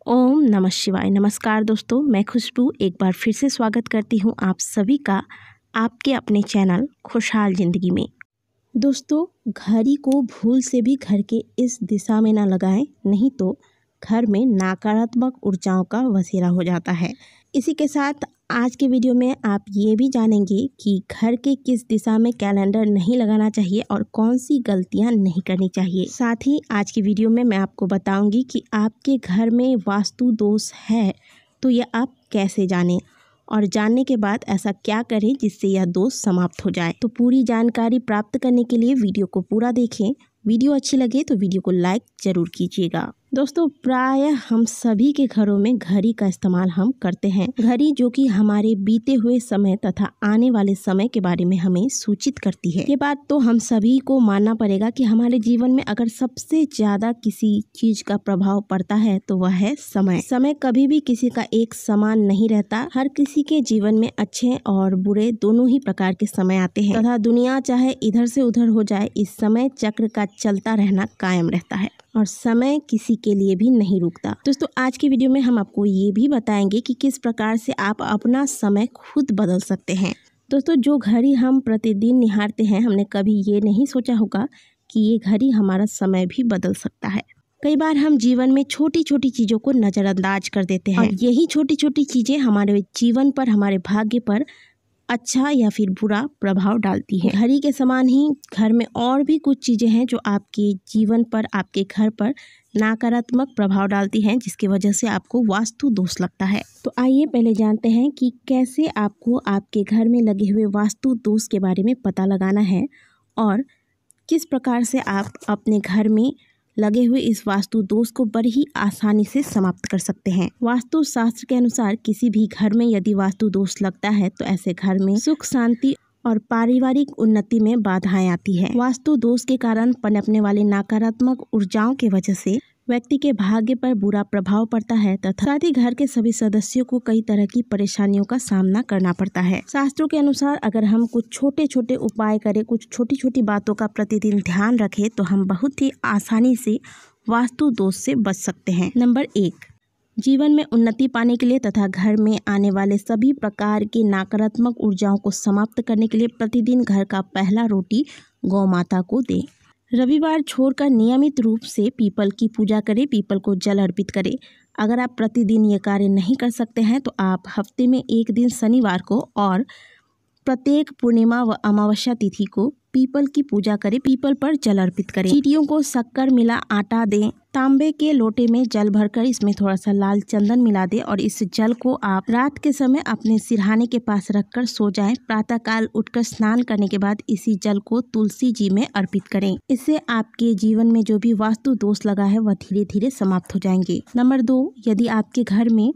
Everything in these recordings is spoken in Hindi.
ओम नमः शिवाय। नमस्कार दोस्तों, मैं खुशबू एक बार फिर से स्वागत करती हूँ आप सभी का आपके अपने चैनल खुशहाल ज़िंदगी में। दोस्तों, घड़ी को भूल से भी घर के इस दिशा में ना लगाएं, नहीं तो घर में नकारात्मक ऊर्जाओं का बसेरा हो जाता है। इसी के साथ आज के वीडियो में आप ये भी जानेंगे कि घर के किस दिशा में कैलेंडर नहीं लगाना चाहिए और कौन सी गलतियां नहीं करनी चाहिए। साथ ही आज की वीडियो में मैं आपको बताऊंगी कि आपके घर में वास्तु दोष है तो यह आप कैसे जानें और जानने के बाद ऐसा क्या करें जिससे यह दोष समाप्त हो जाए। तो पूरी जानकारी प्राप्त करने के लिए वीडियो को पूरा देखें। वीडियो अच्छी लगे तो वीडियो को लाइक ज़रूर कीजिएगा। दोस्तों, प्रायः हम सभी के घरों में घड़ी का इस्तेमाल हम करते हैं। घड़ी जो कि हमारे बीते हुए समय तथा आने वाले समय के बारे में हमें सूचित करती है। ये बात तो हम सभी को मानना पड़ेगा कि हमारे जीवन में अगर सबसे ज्यादा किसी चीज का प्रभाव पड़ता है तो वह है समय। समय कभी भी किसी का एक समान नहीं रहता। हर किसी के जीवन में अच्छे और बुरे दोनों ही प्रकार के समय आते हैं तथा दुनिया चाहे इधर से उधर हो जाए, इस समय चक्र का चलता रहना कायम रहता है और समय किसी के लिए भी नहीं रुकता। दोस्तों, आज की वीडियो में हम आपको ये भी बताएंगे कि किस प्रकार से आप अपना समय खुद बदल सकते हैं। दोस्तों, जो घड़ी हम प्रतिदिन निहारते हैं, हमने कभी ये नहीं सोचा होगा कि ये घड़ी हमारा समय भी बदल सकता है। कई बार हम जीवन में छोटी छोटी चीज़ों को नज़रअंदाज कर देते हैं और यही छोटी छोटी चीज़ें हमारे जीवन पर, हमारे भाग्य पर अच्छा या फिर बुरा प्रभाव डालती है। घड़ी के समान ही घर में और भी कुछ चीज़ें हैं जो आपके जीवन पर, आपके घर पर नकारात्मक प्रभाव डालती हैं, जिसकी वजह से आपको वास्तु दोष लगता है। तो आइए पहले जानते हैं कि कैसे आपको आपके घर में लगे हुए वास्तु दोष के बारे में पता लगाना है और किस प्रकार से आप अपने घर में लगे हुए इस वास्तु दोष को बड़ी ही आसानी से समाप्त कर सकते हैं। वास्तु शास्त्र के अनुसार किसी भी घर में यदि वास्तु दोष लगता है तो ऐसे घर में सुख, शांति और पारिवारिक उन्नति में बाधाएं आती है। वास्तु दोष के कारण पनपने वाली नकारात्मक ऊर्जाओं की वजह से व्यक्ति के भाग्य पर बुरा प्रभाव पड़ता है तथा साथ ही घर के सभी सदस्यों को कई तरह की परेशानियों का सामना करना पड़ता है। शास्त्रों के अनुसार अगर हम कुछ छोटे छोटे उपाय करें, कुछ छोटी छोटी बातों का प्रतिदिन ध्यान रखें तो हम बहुत ही आसानी से वास्तु दोष से बच सकते हैं। नंबर 1, जीवन में उन्नति पाने के लिए तथा घर में आने वाले सभी प्रकार की नकारात्मक ऊर्जाओं को समाप्त करने के लिए प्रतिदिन घर का पहला रोटी गौ माता को दें। रविवार छोड़कर नियमित रूप से पीपल की पूजा करें, पीपल को जल अर्पित करें। अगर आप प्रतिदिन ये कार्य नहीं कर सकते हैं तो आप हफ्ते में एक दिन शनिवार को और प्रत्येक पूर्णिमा व अमावस्या तिथि को पीपल की पूजा करें, पीपल पर जल अर्पित करें। चींटियों को शक्कर मिला आटा दें। तांबे के लोटे में जल भरकर इसमें थोड़ा सा लाल चंदन मिला दें और इस जल को आप रात के समय अपने सिरहाने के पास रखकर सो जाएं। प्रातःकाल उठकर स्नान करने के बाद इसी जल को तुलसी जी में अर्पित करें। इससे आपके जीवन में जो भी वास्तु दोष लगा है वह धीरे धीरे समाप्त हो जाएंगे। नंबर 2, यदि आपके घर में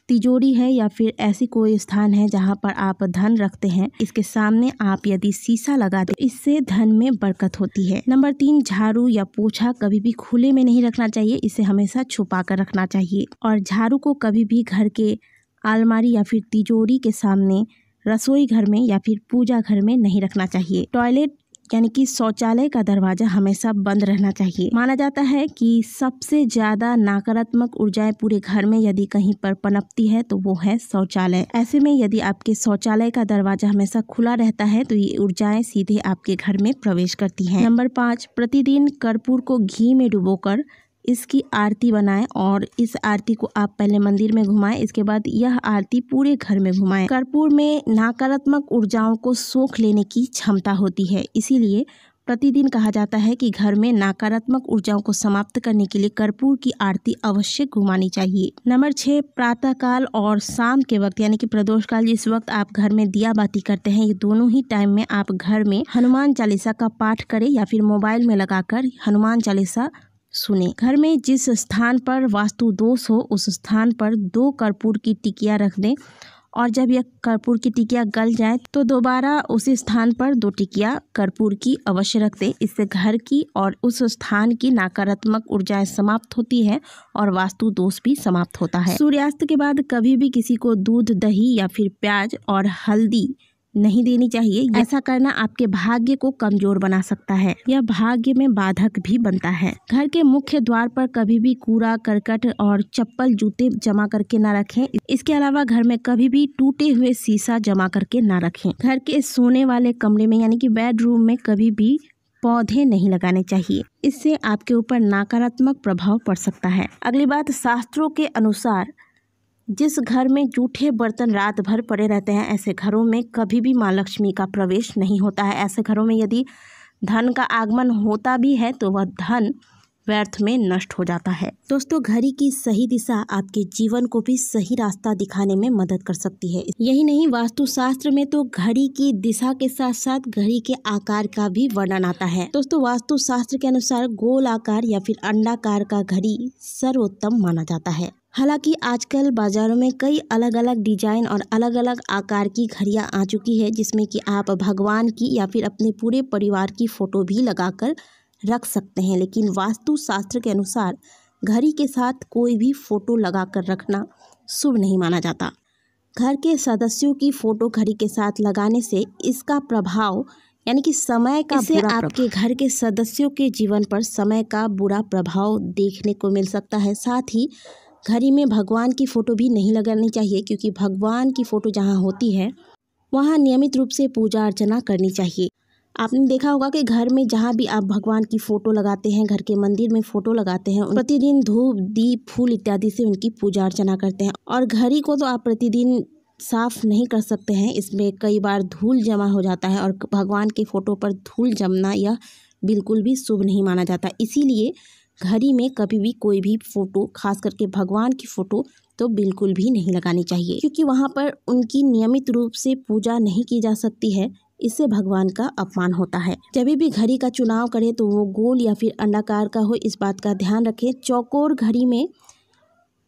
तिजोरी है या फिर ऐसी कोई स्थान है जहां पर आप धन रखते हैं, इसके सामने आप यदि शीशा लगा दें, इससे धन में बरकत होती है। नंबर 3, झाड़ू या पोछा कभी भी खुले में नहीं रखना चाहिए, इसे हमेशा छुपा कर रखना चाहिए। और झाड़ू को कभी भी घर के अलमारी या फिर तिजोरी के सामने, रसोई घर में या फिर पूजा घर में नहीं रखना चाहिए। टॉयलेट यानी कि शौचालय का दरवाजा हमेशा बंद रहना चाहिए। माना जाता है कि सबसे ज्यादा नकारात्मक ऊर्जाएं पूरे घर में यदि कहीं पर पनपती है तो वो है शौचालय। ऐसे में यदि आपके शौचालय का दरवाजा हमेशा खुला रहता है तो ये ऊर्जाएं सीधे आपके घर में प्रवेश करती हैं। नंबर 5, प्रतिदिन कर्पूर को घी में डुबोकर इसकी आरती बनाएं और इस आरती को आप पहले मंदिर में घुमाएं, इसके बाद यह आरती पूरे घर में घुमाएं। कर्पूर में नकारात्मक ऊर्जाओं को सोख लेने की क्षमता होती है, इसीलिए प्रतिदिन कहा जाता है कि घर में नकारात्मक ऊर्जाओं को समाप्त करने के लिए कर्पूर की आरती अवश्य घुमानी चाहिए। नंबर 6, प्रातःकाल और शाम के वक्त यानी कि प्रदोष काल, जिस वक्त आप घर में दिया बाती करते हैं, ये दोनों ही टाइम में आप घर में हनुमान चालीसा का पाठ करें या फिर मोबाइल में लगाकर हनुमान चालीसा सुने। घर में जिस स्थान पर वास्तु दोष हो उस स्थान पर 2 कर्पूर की टिकिया रख दें और जब यह कर्पूर की टिकिया गल जाए तो दोबारा उसी स्थान पर 2 टिकिया कर्पूर की अवश्य रख दें। इससे घर की और उस स्थान की नकारात्मक ऊर्जाएं समाप्त होती है और वास्तु दोष भी समाप्त होता है। सूर्यास्त के बाद कभी भी किसी को दूध, दही या फिर प्याज और हल्दी नहीं देनी चाहिए। ऐसा करना आपके भाग्य को कमजोर बना सकता है। यह भाग्य में बाधक भी बनता है। घर के मुख्य द्वार पर कभी भी कूड़ा करकट और चप्पल जूते जमा करके ना रखें। इसके अलावा घर में कभी भी टूटे हुए शीशा जमा करके ना रखें। घर के सोने वाले कमरे में यानी कि बेडरूम में कभी भी पौधे नहीं लगाने चाहिए। इससे आपके ऊपर नकारात्मक प्रभाव पड़ सकता है। अगली बात, शास्त्रों के अनुसार जिस घर में जूठे बर्तन रात भर पड़े रहते हैं, ऐसे घरों में कभी भी माँ लक्ष्मी का प्रवेश नहीं होता है। ऐसे घरों में यदि धन का आगमन होता भी है तो वह धन व्यर्थ में नष्ट हो जाता है। दोस्तों, घड़ी की सही दिशा आपके जीवन को भी सही रास्ता दिखाने में मदद कर सकती है। यही नहीं, वास्तुशास्त्र में तो घड़ी की दिशा के साथ साथ घड़ी के आकार का भी वर्णन आता है। दोस्तों, वास्तुशास्त्र के अनुसार गोल आकार या फिर अंडाकार का घड़ी सर्वोत्तम माना जाता है। हालांकि आजकल बाजारों में कई अलग अलग डिजाइन और अलग अलग आकार की घड़ियां आ चुकी है, जिसमें कि आप भगवान की या फिर अपने पूरे परिवार की फोटो भी लगाकर रख सकते हैं। लेकिन वास्तुशास्त्र के अनुसार घड़ी के साथ कोई भी फोटो लगाकर रखना शुभ नहीं माना जाता। घर के सदस्यों की फोटो घड़ी के साथ लगाने से इसका प्रभाव यानी कि समय का बुरा आपके घर के सदस्यों के जीवन पर समय का बुरा प्रभाव देखने को मिल सकता है। साथ ही घड़ी में भगवान की फ़ोटो भी नहीं लगानी चाहिए, क्योंकि भगवान की फ़ोटो जहाँ होती है वहाँ नियमित रूप से पूजा अर्चना करनी चाहिए। आपने देखा होगा कि घर में जहाँ भी आप भगवान की फ़ोटो लगाते हैं, घर के मंदिर में फ़ोटो लगाते हैं, प्रतिदिन धूप दीप फूल इत्यादि से उनकी पूजा अर्चना करते हैं। और घड़ी को तो आप प्रतिदिन साफ नहीं कर सकते हैं, इसमें कई बार धूल जमा हो जाता है और भगवान के फ़ोटो पर धूल जमना यह बिल्कुल भी शुभ नहीं माना जाता। इसीलिए घड़ी में कभी भी कोई भी फ़ोटो, खास करके भगवान की फ़ोटो, तो बिल्कुल भी नहीं लगानी चाहिए, क्योंकि वहाँ पर उनकी नियमित रूप से पूजा नहीं की जा सकती है। इससे भगवान का अपमान होता है। जब भी घड़ी का चुनाव करें तो वो गोल या फिर अंडाकार का हो, इस बात का ध्यान रखें। चौकोर घड़ी में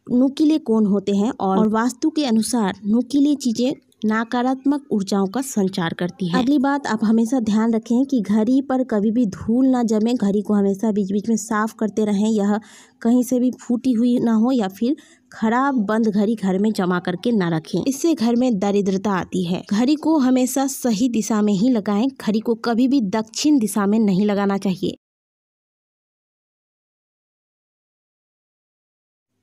नुकीले कोण होते हैं और वास्तु के अनुसार नुकीली चीज़ें नकारात्मक ऊर्जाओं का संचार करती है। अगली बात, आप हमेशा ध्यान रखें कि घड़ी पर कभी भी धूल ना जमे। घड़ी को हमेशा बीच बीच में साफ करते रहें। यह कहीं से भी फूटी हुई ना हो या फिर खराब बंद घड़ी घर में जमा करके ना रखें, इससे घर में दरिद्रता आती है। घड़ी को हमेशा सही दिशा में ही लगाएं। घड़ी को कभी भी दक्षिण दिशा में नहीं लगाना चाहिए,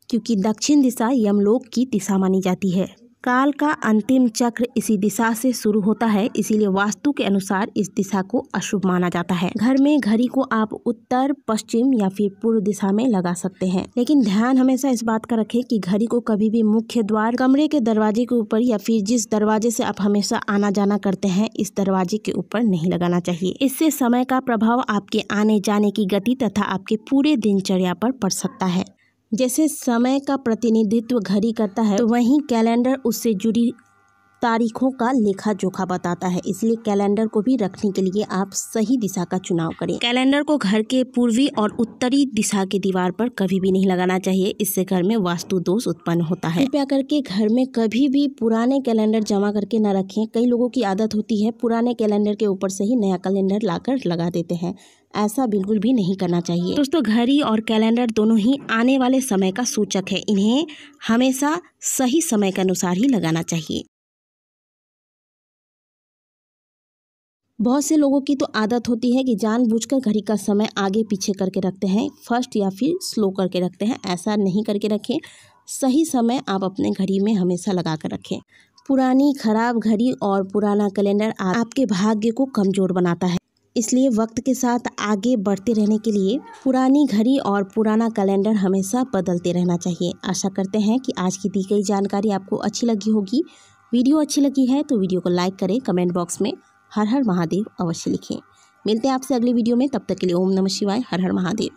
क्योंकि दक्षिण दिशा यमलोक की दिशा मानी जाती है। काल का अंतिम चक्र इसी दिशा से शुरू होता है, इसीलिए वास्तु के अनुसार इस दिशा को अशुभ माना जाता है। घर में घड़ी को आप उत्तर, पश्चिम या फिर पूर्व दिशा में लगा सकते हैं, लेकिन ध्यान हमेशा इस बात का रखें कि घड़ी को कभी भी मुख्य द्वार, कमरे के दरवाजे के ऊपर या फिर जिस दरवाजे से आप हमेशा आना जाना करते हैं, इस दरवाजे के ऊपर नहीं लगाना चाहिए। इससे समय का प्रभाव आपके आने जाने की गति तथा आपके पूरे दिनचर्या पर पड़ सकता है। जैसे समय का प्रतिनिधित्व घड़ी करता है, तो वहीं कैलेंडर उससे जुड़ी तारीखों का लेखा जोखा बताता है। इसलिए कैलेंडर को भी रखने के लिए आप सही दिशा का चुनाव करें। कैलेंडर को घर के पूर्वी और उत्तरी दिशा की दीवार पर कभी भी नहीं लगाना चाहिए, इससे घर में वास्तु दोष उत्पन्न होता है। कृपया करके घर में कभी भी पुराने कैलेंडर जमा करके न रखें। कई लोगों की आदत होती है पुराने कैलेंडर के ऊपर से ही नया कैलेंडर लाकर लगा देते हैं, ऐसा बिल्कुल भी नहीं करना चाहिए। दोस्तों, घड़ी और कैलेंडर दोनों ही आने वाले समय का सूचक है। इन्हें हमेशा सही समय के अनुसार ही लगाना चाहिए। बहुत से लोगों की तो आदत होती है कि जानबूझकर घड़ी का समय आगे पीछे करके रखते हैं, फर्स्ट या फिर स्लो करके रखते हैं। ऐसा नहीं करके रखें। सही समय आप अपने घड़ी में हमेशा लगा कर रखें। पुरानी खराब घड़ी और पुराना कैलेंडर आपके भाग्य को कमज़ोर बनाता है। इसलिए वक्त के साथ आगे बढ़ते रहने के लिए पुरानी घड़ी और पुराना कैलेंडर हमेशा बदलते रहना चाहिए। आशा करते हैं कि आज की दी गई जानकारी आपको अच्छी लगी होगी। वीडियो अच्छी लगी है तो वीडियो को लाइक करें, कमेंट बॉक्स में हर हर महादेव अवश्य लिखें। मिलते हैं आपसे अगली वीडियो में, तब तक के लिए ओम नमः शिवाय, हर हर महादेव।